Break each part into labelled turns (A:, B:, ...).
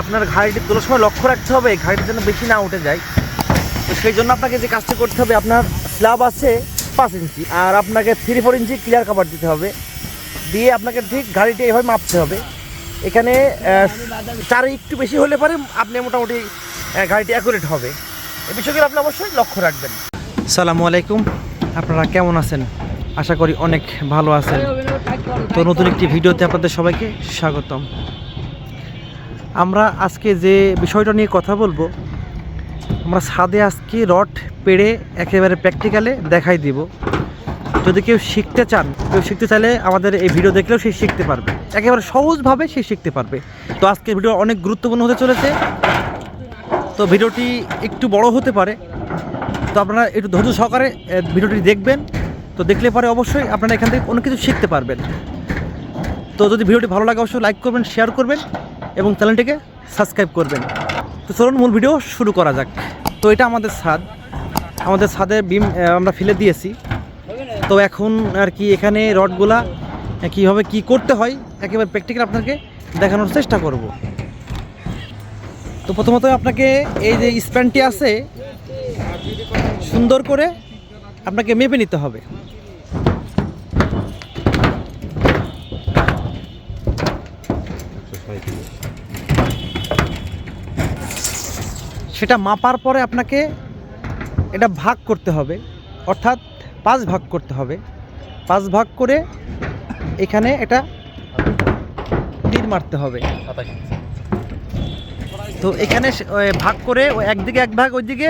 A: আপনার ঘাড়িটি তোলার সময় লক্ষ্য রাখতে হবে ঘাড়িটি যেন বেশি না উঠে যায়। তো সেই জন্য আপনাকে যে কাজটি করতে হবে, আপনার স্ল্যাব আছে 5 ইঞ্চি, আর আপনাকে 3-4 ইঞ্চি ক্লিয়ার কাভার দিতে হবে। দিয়ে আপনাকে ঠিক ঘাড়িটি এভাবে মাপতে হবে। এখানে 4 একটু বেশি হলে পরে আপনি মোটামুটি গাড়িটি অ্যাকুরেট হবে। এই বিষয়গুলো আপনি অবশ্যই লক্ষ্য রাখবেন। আসসালামু আলাইকুম, আপনারা কেমন আছেন? আশা করি অনেক ভালো আছেন। তো নতুন একটি ভিডিওতে আপনাদের সবাইকে স্বাগতম। আমরা আজকে যে বিষয়টা নিয়ে কথা বলবো, আমরা ছাদে আজকে রড পেড়ে একেবারে প্র্যাকটিক্যালে দেখাই দিব। যদি কেউ শিখতে চান, কেউ শিখতে চাইলে আমাদের এই ভিডিও দেখলেও সে শিখতে পারবে, একেবারে সহজভাবে সে শিখতে পারবে। তো আজকের ভিডিও অনেক গুরুত্বপূর্ণ হতে চলেছে। তো ভিডিওটি একটু বড় হতে পারে, তো আপনারা একটু ধৈর্য সহকারে ভিডিওটি দেখবেন। তো দেখলে পরে অবশ্যই আপনারা এখান থেকে অনেক কিছু শিখতে পারবেন। তো যদি ভিডিওটি ভালো লাগে অবশ্যই লাইক করবেন, শেয়ার করবেন এবং চ্যানেলটিকে সাবস্ক্রাইব করবেন। তো চলুন মূল ভিডিও শুরু করা যাক। তো এটা আমাদের ছাদ, আমাদের ছাদে বিম আমরা ফেলে দিয়েছি। তো এখন আর কি এখানে রডগুলা কীভাবে কি করতে হয় একেবারে প্র্যাকটিক্যাল আপনাকে দেখানোর চেষ্টা করব। তো প্রথমত আপনাকে এই যে স্প্যানটি আছে সুন্দর করে আপনাকে মেপে নিতে হবে। সেটা মাপার পরে আপনাকে এটা ভাগ করতে হবে, অর্থাৎ 5 ভাগ করতে হবে। 5 ভাগ করে এখানে এটা তীর মারতে হবে। তো এখানে ভাগ করে একদিকে 1 ভাগ, ওইদিকে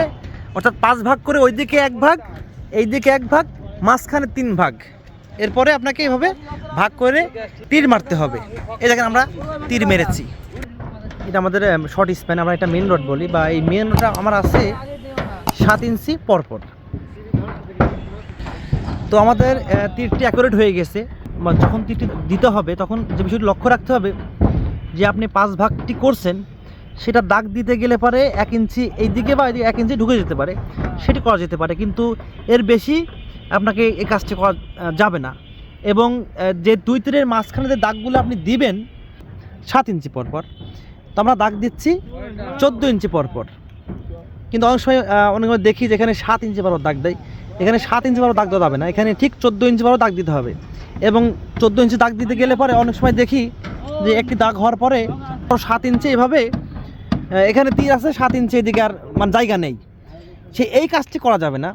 A: অর্থাৎ 5 ভাগ করে ওইদিকে 1 ভাগ, এইদিকে 1 ভাগ, মাঝখানে 3 ভাগ। এরপরে আপনাকে এভাবে ভাগ করে তীর মারতে হবে। এই দেখেন আমরা তীর মেরেছি। এটা আমাদের শর্ট স্প্যান, আমরা এটা মেন রড বলি, বা এই মেন রডটা আমার আছে 7 ইঞ্চি পরপর। তো আমাদের তীরটি অ্যাকুরেট হয়ে গেছে। যখন তীরটি দিতে হবে তখন যে বিষয়টি লক্ষ্য রাখতে হবে যে আপনি 5 ভাগটি করছেন, সেটা দাগ দিতে গেলে পরে 1 ইঞ্চি এইদিকে বা এদিকে 1 ইঞ্চি ঢুকে যেতে পারে, সেটি করা যেতে পারে, কিন্তু এর বেশি আপনাকে এই কাজটি করা যাবে না। এবং যে 2 তীরের মাঝখানে যে দাগগুলো আপনি দিবেন 7 ইঞ্চি পরপর, তো আমরা দাগ দিচ্ছি 14 ইঞ্চি পরপর। কিন্তু অনেক সময় দেখি যেখানে 7 ইঞ্চি বরাবর দাগ দেয়, এখানে 7 ইঞ্চি বরাবর দাগ দেওয়া যাবে না, এখানে ঠিক 14 ইঞ্চি বরাবর দাগ দিতে হবে। এবং 14 ইঞ্চি দাগ দিতে গেলে পরে অনেক সময় দেখি যে একটি দাগ হওয়ার পরে 7 ইঞ্চি এভাবে এখানে তীর আছে 7 ইঞ্চি, এদিকে আর মানে জায়গা নেই, এই কাজটি করা যাবে না।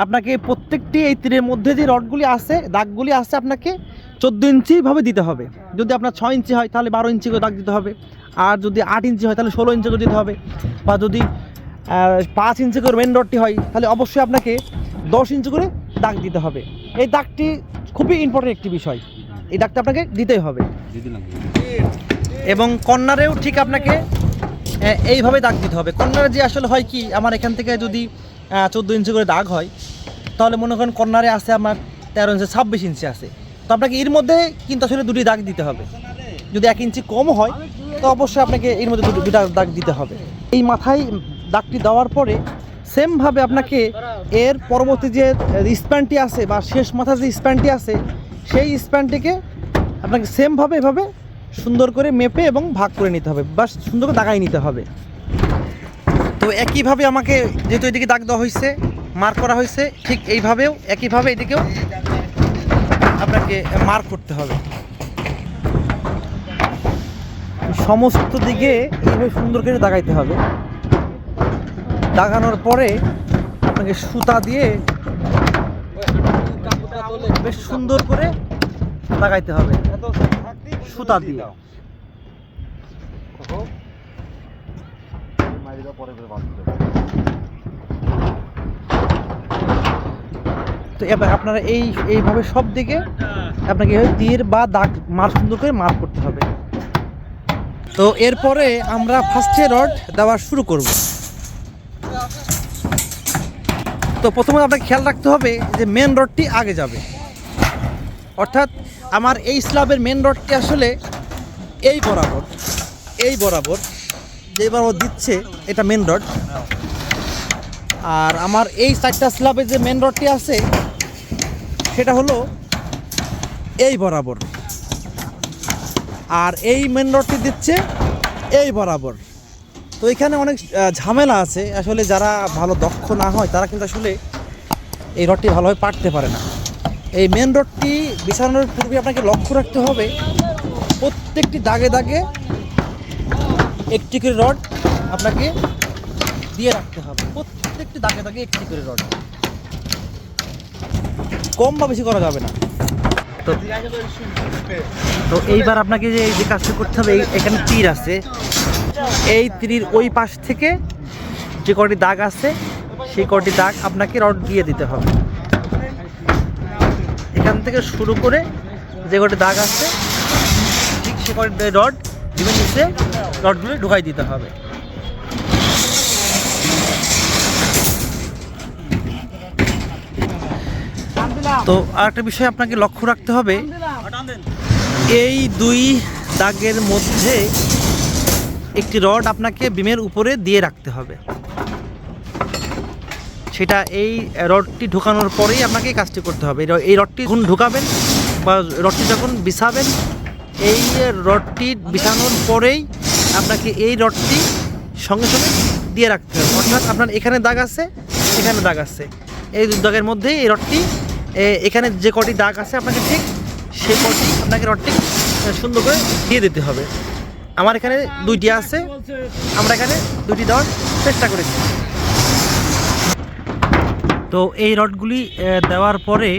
A: আপনাকে প্রত্যেকটি এই তীরের মধ্যে যে রডগুলি আছে, দাগগুলি আছে, আপনাকে 14 ইঞ্চিভাবে দিতে হবে। যদি আপনার 6 ইঞ্চি হয় তাহলে 12 ইঞ্চি করে দাগ দিতে হবে, আর যদি 8 ইঞ্চি হয় তাহলে 16 ইঞ্চি করে দিতে হবে, বা যদি 5 ইঞ্চি করে মেন রডটি হয় তাহলে অবশ্যই আপনাকে 10 ইঞ্চি করে দাগ দিতে হবে। এই দাগটি খুবই ইম্পর্টেন্ট একটি বিষয়, এই দাগটা আপনাকে দিতেই হবে। এবং কর্নারেও ঠিক আপনাকে এইভাবে দাগ দিতে হবে। কর্নারে যে আসলে হয় কি, আমার এখান থেকে যদি 14 ইঞ্চি করে দাগ হয়, তাহলে মনে করেন কর্নারে আছে আমার 13 ইঞ্চি 26 ইঞ্চি আছে, তো আপনাকে এর মধ্যে কিন্তু আসলে 2টি দাগ দিতে হবে। যদি 1 ইঞ্চি কম হয় তো অবশ্যই আপনাকে এর মধ্যে 2টা দাগ দিতে হবে। এই মাথায় দাগটি দেওয়ার পরে সেমভাবে আপনাকে এর পরবর্তী যে স্প্যানটি আছে বা শেষ মাথার যে স্প্যানটি আছে, সেই স্প্যানটিকে আপনাকে সেমভাবে এভাবে সুন্দর করে মেপে এবং ভাগ করে নিতে হবে, বা সুন্দর করে দাগাই নিতে হবে। তো একইভাবে আমাকে যেহেতু এদিকে দাগ দেওয়া হয়েছে, মার্ক করা হয়েছে, ঠিক এইভাবেও একইভাবে এদিকেও আপনাকে মার্ক করতে হবে। সমস্ত দিকে এইভাবে সুন্দর করে দাগাইতে হবে। দাগানোর পরে আপনাকে সুতা দিয়ে বেশ সুন্দর করে দাগাইতে হবে, সুতা দিয়ে। তো এবার আপনারা এইভাবে সব দিকে আপনাকে তীর বা দাগ সুন্দর করে মার্ক করতে হবে। তো এরপরে আমরা ফার্স্টে রড দেওয়া শুরু করব। তো প্রথমে আপনাকে খেয়াল রাখতে হবে যে মেন রডটি আগে যাবে, অর্থাৎ আমার এই স্ল্যাবের মেন রডটি আসলে এই বরাবর যে বরাবর দিচ্ছে এটা মেন রড, আর আমার এই 4টা স্ল্যাবের যে মেন রডটি আছে সেটা হলো এই বরাবর, আর এই মেন রডটি দিচ্ছে এই বরাবর। তো এখানে অনেক ঝামেলা আছে, আসলে যারা ভালো দক্ষ না হয় তারা কিন্তু আসলে এই রডটি ভালোভাবে পারতে পারে না। এই মেন রডটি বিছানোর পূর্বে আপনাকে লক্ষ্য রাখতে হবে প্রত্যেকটি দাগে দাগে একটি করে রড আপনাকে দিয়ে রাখতে হবে, প্রত্যেকটি দাগে দাগে একটি করে রড, কম বা বেশি করা যাবে না। তো এইবার আপনাকে যে কাজটা করতে হবে, এখানে তীর আছে, এই তীরের ওই পাশ থেকে যে কটি দাগ আছে সেই কটি দাগ আপনাকে রড দিয়ে দিতে হবে। এখান থেকে শুরু করে যে কটি দাগ আছে ঠিক সে কটি রড ডিমের নিচে রডগুলি ঢুকাই দিতে হবে। তো আরেকটা বিষয় আপনাকে লক্ষ্য রাখতে হবে, এই দুই দাগের মধ্যে একটি রড আপনাকে বিমের উপরে দিয়ে রাখতে হবে। সেটা এই রডটি ঢোকানোর পরেই আপনাকে কাজটি করতে হবে। এই রডটি যখন ঢোকাবেন বা রডটি যখন বিছাবেন, এই রডটি বিছানোর পরেই আপনাকে এই রডটি সঙ্গে সঙ্গে দিয়ে রাখতে হবে। অর্থাৎ আপনার এখানে দাগ আছে, এখানে দাগ আছে, এই দুই দাগের মধ্যেই এই রডটি, এখানে যে কটি দাগ আছে আপনাকে ঠিক সেই কটি আপনাকে রডটি সুন্দর করে দিয়ে দিতে হবে। আমার এখানে দুইটি আছে, আমরা এখানে দুইটি দেওয়ার চেষ্টা করেছি। তো এই রডগুলি দেওয়ার পরে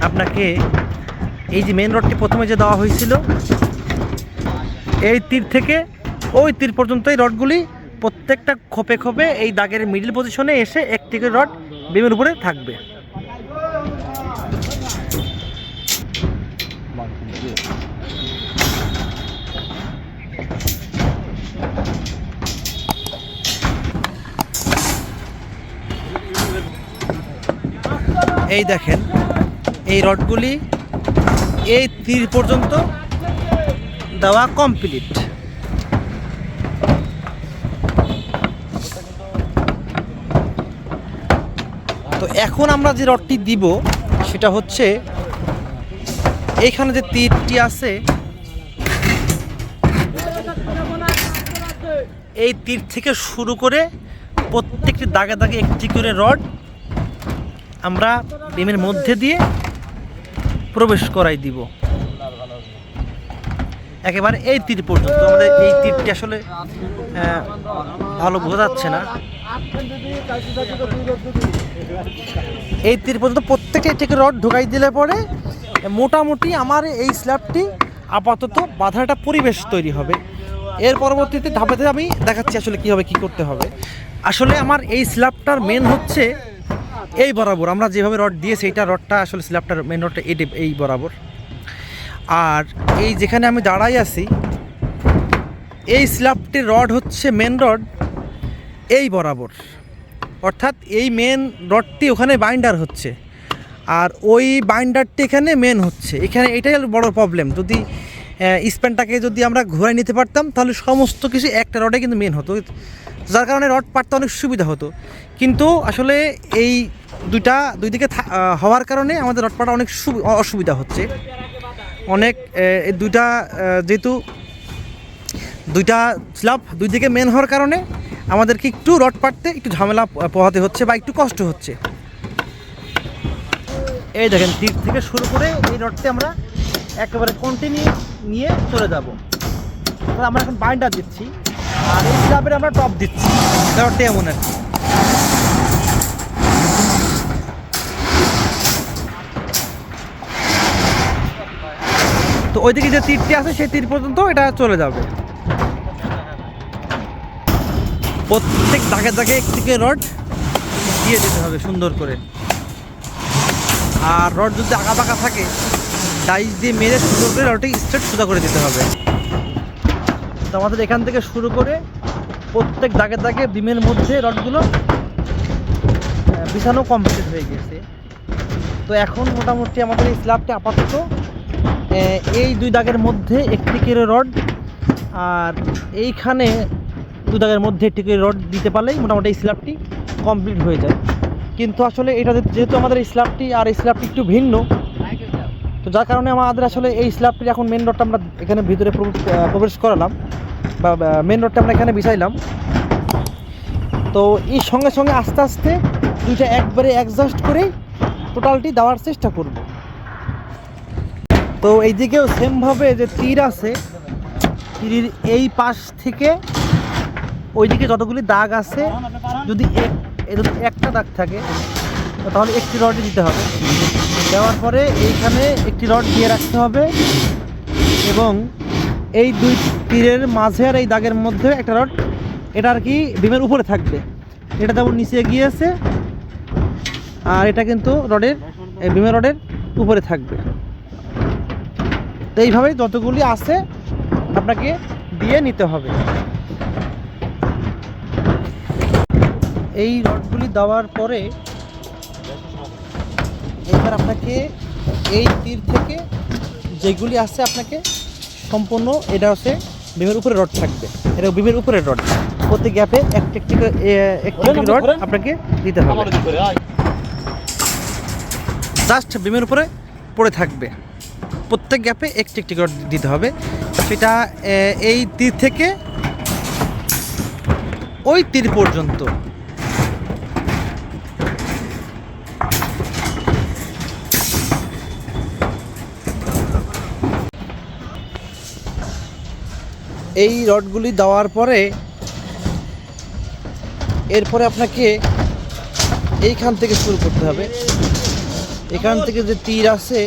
A: আপনাকে এই যে মেন রডটি প্রথমে যে দেওয়া হয়েছিল, এই তীর থেকে ওই তীর পর্যন্ত এই রডগুলি প্রত্যেকটা খোপে খোপে এই দাগের মিডল পজিশনে এসে একটি করে রড বিমের উপরে থাকবে। এই দেখেন, এই রডগুলি এই তীর পর্যন্ত দেওয়া কমপ্লিট। তো এখন আমরা যে রডটি দিব সেটা হচ্ছে এইখানে যে তীরটি আছে, এই তীর থেকে শুরু করে প্রত্যেকটি দাগে দাগে একটি করে রড আমরা বিমের মধ্যে দিয়ে প্রবেশ করাই দিব একেবারে এই তীর পর্যন্ত। আমাদের এই তীরটি আসলে ভালো বোঝা যাচ্ছে না, এই তীর পর্যন্ত প্রত্যেকটা থেকে রড ঢুকাই দিলে পরে মোটামুটি আমার এই স্ল্যাবটি আপাতত বাঁধার একটা পরিবেশ তৈরি হবে। এর পরবর্তীতে ধাপে ধাপে আমি দেখাচ্ছি আসলে কীভাবে কী করতে হবে। আসলে আমার এই স্ল্যাবটার মেন হচ্ছে এই বরাবর, আমরা যেভাবে রড দিয়েছি এইটা রডটা আসলে স্ল্যাবটার মেন রডটা এই বরাবর। আর এই যেখানে আমি দাঁড়াই আছি এই স্ল্যাবটির রড হচ্ছে মেন রড এই বরাবর, অর্থাৎ এই মেন রডটি ওখানে বাইন্ডার হচ্ছে আর ওই বাইন্ডারটি এখানে মেন হচ্ছে। এখানে এটাই বড় প্রবলেম, যদি স্প্যানটাকে যদি আমরা ঘুরাই নিতে পারতাম তাহলে সমস্ত কিছু একটা রডে কিন্তু মেন হতো, যার কারণে রড পাড়তে অনেক সুবিধা হতো। কিন্তু আসলে এই দুই দিকে হওয়ার কারণে আমাদের রড পাড়া অনেক অসুবিধা হচ্ছে। অনেক যেহেতু দুইটা স্ল্যাব দুই দিকে মেন হওয়ার কারণে আমাদেরকে একটু রড পাড়তে একটু ঝামেলা পোহাতে হচ্ছে বা একটু কষ্ট হচ্ছে। এই দেখেন, তীর থেকে শুরু করে এই রডটি আমরা একেবারে কন্টিনিউ নিয়ে চলে যাব। আমরা এখন বাইন্ডার দিচ্ছি আর এই স্ল্যাবের আমরা টপ দিচ্ছি, ব্যাপারটা এমন আর কি। তো ওইদিকে যে তীরটি আছে সেই তীর পর্যন্ত এটা চলে যাবে। প্রত্যেক দাগে দাগে একদিকে রড দিয়ে দিতে হবে সুন্দর করে। আর রড যদি আঁকা বাঁকা থাকে ডাইস দিয়ে মেরে সুন্দর করে রডটি স্ট্রেট সোজা করে দিতে হবে। তো আমাদের এখান থেকে শুরু করে প্রত্যেক দাগে দাগে বিমের মধ্যে রডগুলো বিছানো কমপ্লিট হয়ে গেছে। তো এখন মোটামুটি আমাদের এই স্ল্যাবটি আপাতত এই দুই দাগের মধ্যে একটি করে রড আর এইখানে দুই দাগের মধ্যে একটি করে রড দিতে পারলেই মোটামুটি এই স্ল্যাবটি কমপ্লিট হয়ে যায়। কিন্তু আসলে এটা যেহেতু আমাদের এই স্ল্যাবটি আর এই স্ল্যাবটি একটু ভিন্ন, তো যার কারণে আমাদের আসলে এই স্ল্যাবটির এখন মেন রডটা আমরা এখানে ভিতরে প্রবেশ করালাম বা মেন রডটা আমরা এখানে বিছাইলাম। তো এই সঙ্গে সঙ্গে আস্তে আস্তে দুইটা একবারে অ্যাডজাস্ট করেই টোটালটি দেওয়ার চেষ্টা করব। তো এই দিকেও সেমভাবে যে তীর আছে, তীরের এই পাশ থেকে ওইদিকে যতগুলি দাগ আছে যদি একটা দাগ থাকে তাহলে একটি রডই দিতে হবে। দেওয়ার পরে এইখানে একটি রড দিয়ে রাখতে হবে এবং এই দুই তীরের মাঝে আর এই দাগের মধ্যে একটা রড, এটা আর কি বিমের উপরে থাকবে। এটা তেমন নিচে গিয়েছে আর এটা কিন্তু বিমের রডের উপরে থাকবে। তো এইভাবেই যতগুলি আছে আপনাকে দিয়ে নিতে হবে। এই রডগুলি দেওয়ার পরে এবার আপনাকে এই তীর থেকে যেগুলি আছে আপনাকে সম্পূর্ণ, এটা হচ্ছে বিমের উপরে রড থাকবে, এটা বিমের উপরে রড, প্রতি গ্যাপে একটি রড আপনাকে দিতে হবে। জাস্ট বিমের উপরে পড়ে থাকবে, প্রত্যেক গ্যাপে একটি রড দিতে হবে। সেটা এই তীর থেকে ওই তীর পর্যন্ত। এই রডগুলি দেওয়ার পরে এরপরে আপনাকে এইখান থেকে শুরু করতে হবে। এখান থেকে যে তীর আছে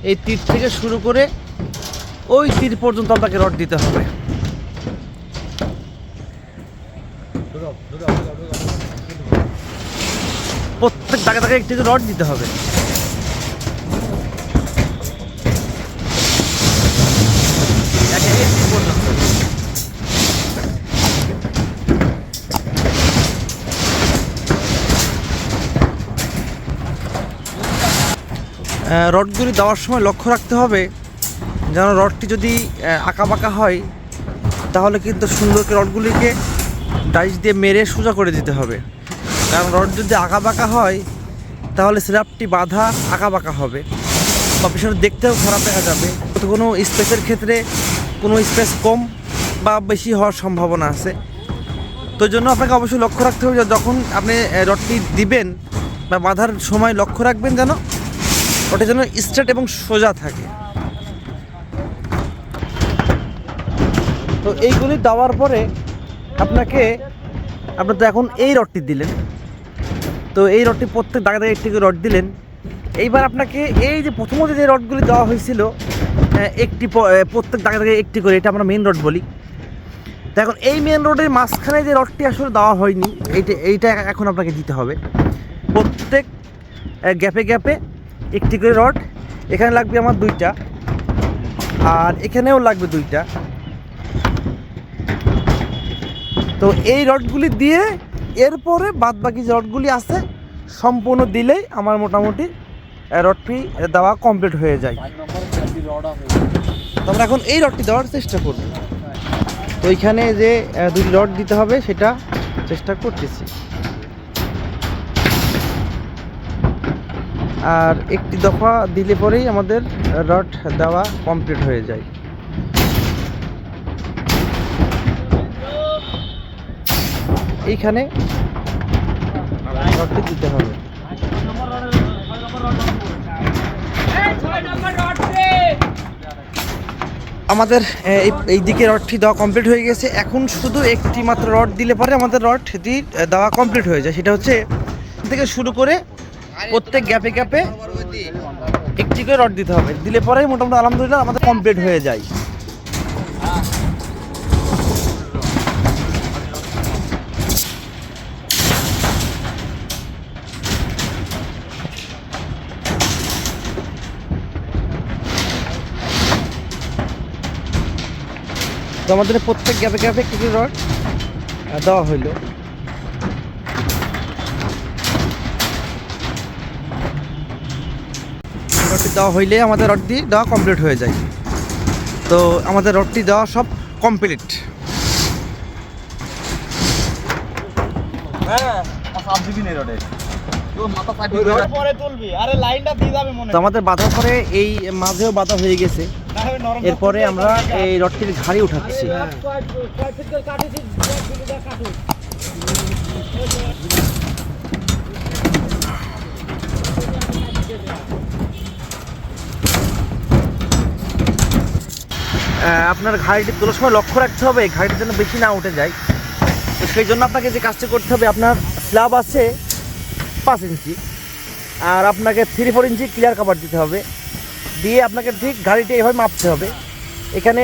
A: এই তীর থেকে শুরু করে ওই তীর পর্যন্ত আপনাকে রড দিতে হবে। প্রত্যেক দাগে দাগে একটি রড দিতে হবে। রডগুলি দেওয়ার সময় লক্ষ্য রাখতে হবে যেন রডটি যদি আঁকা বাঁকা হয় তাহলে কিন্তু সুন্দর করে রডগুলিকে ডাইস দিয়ে মেরে সোজা করে দিতে হবে। কারণ রড যদি আঁকা বাঁকা হয় তাহলে স্ল্যাবটি বাঁধা আঁকা বাঁকা হবে বা পিছনে দেখতেও খারাপ দেখা যাবে। তো কোনো স্পেসের ক্ষেত্রে কোনো স্পেস কম বা বেশি হওয়ার সম্ভাবনা আছে। তো জন্য আপনাকে অবশ্যই লক্ষ্য রাখতে হবে যে যখন আপনি রডটি দিবেন বা বাঁধার সময় লক্ষ্য রাখবেন যেন ওটা যেন স্ট্রেট এবং সোজা থাকে। তো এইগুলি দেওয়ার পরে আপনার তো এখন এই রডটি দিলেন, তো এই রডটি প্রত্যেক দাগে দাগে একটি করে রড দিলেন। এইবার আপনাকে এই যে প্রথমত যে রডগুলি দেওয়া হয়েছিল প্রত্যেক দাগে দাগে একটি করে, এটা আমরা মেন রড বলি। তো এখন এই মেন রোডের মাঝখানে যে রডটি আসলে দেওয়া হয়নি এইটা এখন আপনাকে দিতে হবে। প্রত্যেক গ্যাপে গ্যাপে একটি করে রড, এখানে লাগবে আমার 2টা আর এখানেও লাগবে 2টা। তো এই রডগুলি দিয়ে এরপরে বাদ বাকি যে রডগুলি আছে সম্পূর্ণ দিলেই আমার মোটামুটি রডটি দেওয়া কমপ্লিট হয়ে যায়। তো আমরা এখন এই রডটি দেওয়ার চেষ্টা করব। তো এইখানে যে 2টি রড দিতে হবে সেটা চেষ্টা করতেছি। আর একটি দফা দিলে পরেই আমাদের রড দেওয়া কমপ্লিট হয়ে যায়। এইখানে রডটি দিতে হবে। আমাদের এই দিকে রডটি দেওয়া কমপ্লিট হয়ে গেছে। এখন শুধু একটি মাত্র রড দিলে পরে আমাদের রডটি দেওয়া কমপ্লিট হয়ে যায়। সেটা হচ্ছে থেকে শুরু করে প্রত্যেক গ্যাপে গ্যাপে একটি করে রড দিতে হবে। দিলে পরেই মোটামুটি আলহামদুলিল্লাহ আমাদের কমপ্লিট হয়ে যায়। তো আমাদের প্রত্যেক গ্যাপে গ্যাপে একটি করে রড দেওয়া হইল। রডটি দেওয়া হইলে আমাদের রডটি দেওয়া কমপ্লিট হয়ে যায়। তো আমাদের রডটি দেওয়া সব কমপ্লিট। হ্যাঁ, তো আমাদের বাঁধার পরে এই মাঝেও বাঁধা হয়ে গেছে। এরপরে আমরা এই রডটির ঘাড়ি উঠাচ্ছি। আপনার ঘাড়িটি তোলার সময় লক্ষ্য রাখতে হবে ঘাড়িটি যেন বেশি না উঠে যায়। তো সেই জন্য আপনাকে যে কাজটি করতে হবে, আপনার স্ল্যাব আছে 5 ইঞ্চি, আর আপনাকে 3-4 ইঞ্চি ক্লিয়ার কাভার দিতে হবে। দিয়ে আপনাকে ঠিক গাড়িটি এভাবে মাপতে হবে। এখানে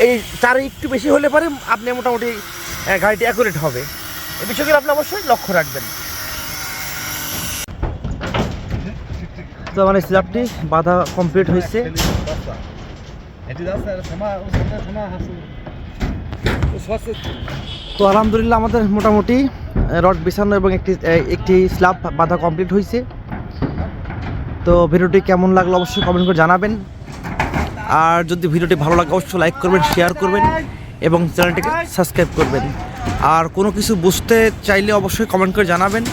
A: এই 4 একটু বেশি হলে পরে আপনি মোটামুটি গাড়িটি অ্যাকুরেট হবে। এই বিষয়গুলো আপনি অবশ্যই লক্ষ্য রাখবেন। তো আমার স্ল্যাবটি বাঁধা কমপ্লিট হয়েছে। তো আলহামদুলিল্লাহ আমাদের মোটামুটি রড বিছানো এবং একটি স্ল্যাব বাঁধা কমপ্লিট হয়েছে। তো ভিডিওটি কেমন লাগলো অবশ্যই কমেন্ট করে জানাবেন। আর যদি ভিডিওটি ভালো লাগে অবশ্যই লাইক করবেন, শেয়ার করবেন এবং চ্যানেলটিকে সাবস্ক্রাইব করবেন। আর কোনো কিছু বুঝতে চাইলে অবশ্যই কমেন্ট করে জানাবেন।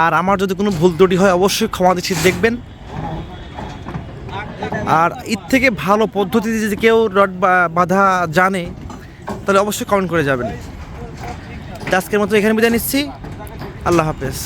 A: আর আমার যদি কোনো ভুল ত্রুটি হয় অবশ্যই ক্ষমা দৃষ্টিতে দেখবেন। আর এর থেকে ভালো পদ্ধতিতে যদি কেউ রড বাঁধা জানে তাহলে অবশ্যই কমেন্ট করে যাবেন। আজকের মতো এখানে বিদায় নিচ্ছি। আল্লাহ হাফেজ।